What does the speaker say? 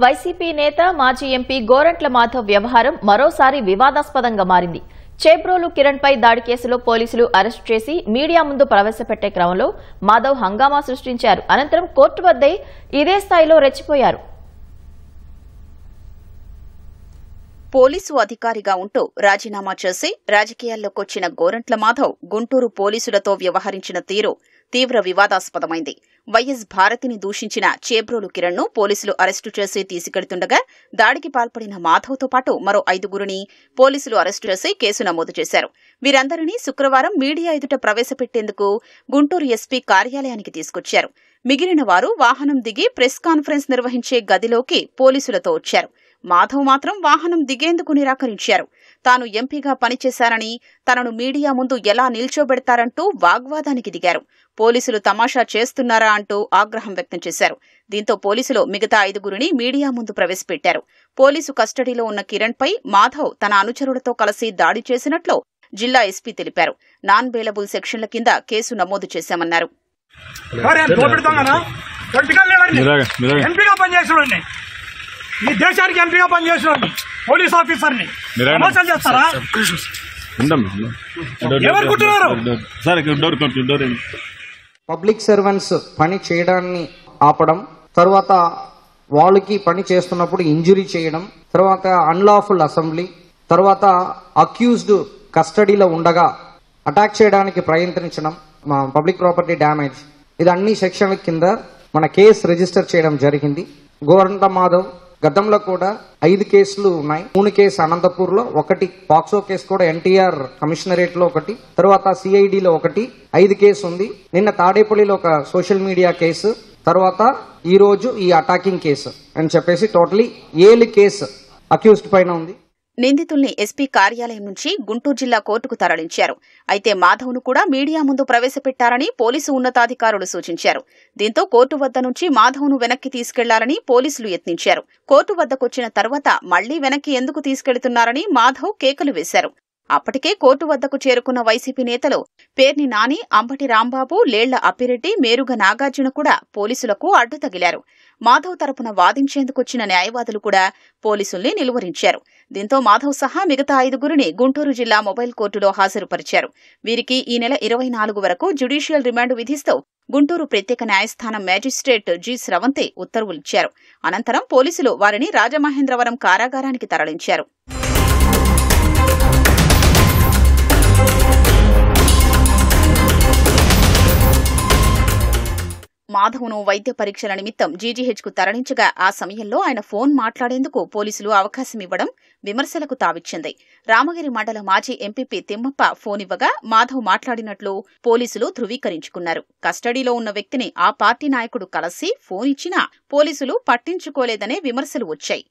YCP నేత మాజీ MP Gorantla Madhav వ్యవహారం మరోసారి వివాదాస్పదంగా మారింది. చేబ్రోలు కిరణ్ పై దాడి కేసులో పోలీసులు అరెస్టు చేసి మీడియా ముందు ప్రవేశపెట్టే క్రమంలో మాధవ్ హంగామా సృష్టించారు. అనంతరం కోర్టు వద్దే ఇదే స్థాయిలో రెచ్చిపోయారు. పోలీసు అధికారిగా ఉంటూ రాజీనామా చేసి రాజకీయాల్లోకొచ్చిన గోరంట్ల మాధవ్ గుంటూరు పోలీసులతో వ్యవహరించిన తీరు తీవ్ర వివాదాస్పదమైంది. వైఎస్ భారతిని దూషించిన చేబ్రోలు కిరణ్ ను పోలీసులు అరెస్టు చేసి తీసుకెడుతుండగా దాడికి పాల్పడిన మాధవ్తో పాటు మరో 5గురిని పోలీసులు అరెస్టు చేసి కేసు నమోదు చేశారు. వీరందరినీ శుక్రవారం మీడియా ఎదుట ప్రవేశపెట్టేందుకు గుంటూరు ఎస్పీ కార్యాలయానికి తీసుకొచ్చారు. మిగిలిన వారు వాహనం దిగి ప్రెస్ కాన్ఫరెన్స్ నిర్వహించే గదిలోకి పోలీసులతో వచ్చారు. మాధవ్ మాత్రం వాహనం దిగేందుకు నిరాకరించారు. తాను ఎంపీగా పనిచేశారని తనను మీడియా ముందు ఎలా నిల్చోబెడతారంటూ వాగ్వాదానికి దిగారు. పోలీసులు తమాషా చేస్తున్నారా అంటూ ఆగ్రహం వ్యక్తం చేశారు. దీంతో పోలీసులు మిగతా 5గురిని మీడియా ముందు ప్రవేశపెట్టారు. పోలీసు కస్టడీలో ఉన్న కిరణ్ పై మాధవ్ తన అనుచరులతో కలిసి దాడి చేసినట్లు జిల్లా ఎస్పీ తెలిపారు. నాన్ బెయిలబుల్ సెక్షన్ల కింద కేసు నమోదు చేశామన్నారు. ఈ దేశానికి ఎంపీగా పనిచేసిన పోలీస్ ఆఫీసర్ని మోసం చేస్తారా? పబ్లిక్ సర్వెంట్స్ పని చేయడాన్ని ఆపడం, తర్వాత వాళ్ళకి పని చేస్తున్నప్పుడు ఇంజురీ చేయడం, తర్వాత అన్లాఫుల్ అసెంబ్లీ, తర్వాత అక్యూజ్డ్ కస్టడీలో ఉండగా అటాక్ చేయడానికి ప్రయత్నించడం, పబ్లిక్ ప్రాపర్టీ డ్యామేజ్, ఇది అన్ని సెక్షన్ల కింద మన కేసు రిజిస్టర్ చేయడం జరిగింది. గోరంట్ల మాధవ్ గతంలో కూడా 5 కేసులు ఉన్నాయి. 3 కేసు అనంతపూర్ లో, 1 పాక్సో కేసు కూడా ఎన్టీఆర్ కమిషనరేట్ లో 1, తర్వాత సిఐడిలో 1, 5 కేసు ఉంది. నిన్న తాడేపల్లిలో ఒక సోషల్ మీడియా కేసు, తర్వాత ఈ రోజు ఈ అటాకింగ్ కేసు అని చెప్పేసి టోటలీ 7 కేసు అక్యూజ్డ్ పైన ఉంది. నిందితుల్ని ఎస్పీ కార్యాలయం నుంచి గుంటూరు జిల్లా కోర్టుకు తరలించారు. అయితే మాధవ్ను కూడా మీడియా ముందు ప్రవేశపెట్టారని పోలీసు ఉన్నతాధికారులు సూచించారు. దీంతో కోర్టు వద్ద నుంచి మాధవ్ను వెనక్కి తీసుకెళ్లాలని పోలీసులు యత్నించారు. కోర్టు వద్దకొచ్చిన తర్వాత మళ్లీ వెనక్కి ఎందుకు తీసుకెళ్తున్నారని మాధవ్ కేకలు వేశారు. అప్పటికే కోర్టు వద్దకు చేరుకున్న వైసీపీ నేతలు పేర్ని నాని, అంబటి రాంబాబు, లేళ్ల అప్పిరెడ్డి, మేరుగ నాగార్జున కూడా పోలీసులకు అడ్డు తగిలారు. మాధవ్ తరపున వాదించేందుకొచ్చిన న్యాయవాదులు కూడా పోలీసుల్ని నిలువరించారు. దీంతో మాధవ్ సహా మిగతా 5గురిని గుంటూరు జిల్లా మొబైల్ కోర్టులో హాజరుపరిచారు. వీరికి ఈ నెల 24 వరకు జ్యుడిషియల్ రిమాండ్ విధిస్తూ గుంటూరు ప్రత్యేక న్యాయస్థానం మేజిస్ట్రేట్ జి స్రవంతి ఉత్తర్వులిచ్చారు. అనంతరం పోలీసులు వారిని రాజమహేంద్రవరం కారాగారానికి తరలించారు. మాధవ్ను వైద్య పరీక్షల నిమిత్తం జీజీహెచ్కు తరలించగా ఆ సమయంలో ఆయన ఫోన్ మాట్లాడేందుకు పోలీసులు అవకాశం ఇవ్వడం విమర్శలకు తావిచ్చింది. రామగిరి మండల మాజీ ఎంపీపీ తిమ్మప్ప ఫోన్ ఇవ్వగా మాధవ్ మాట్లాడినట్లు పోలీసులు ధృవీకరించుకున్నారు. కస్టడీలో ఉన్న వ్యక్తిని ఆ పార్టీ నాయకుడు కలిసి ఫోన్ ఇచ్చినా పోలీసులు పట్టించుకోలేదనే విమర్శలు వచ్చాయి.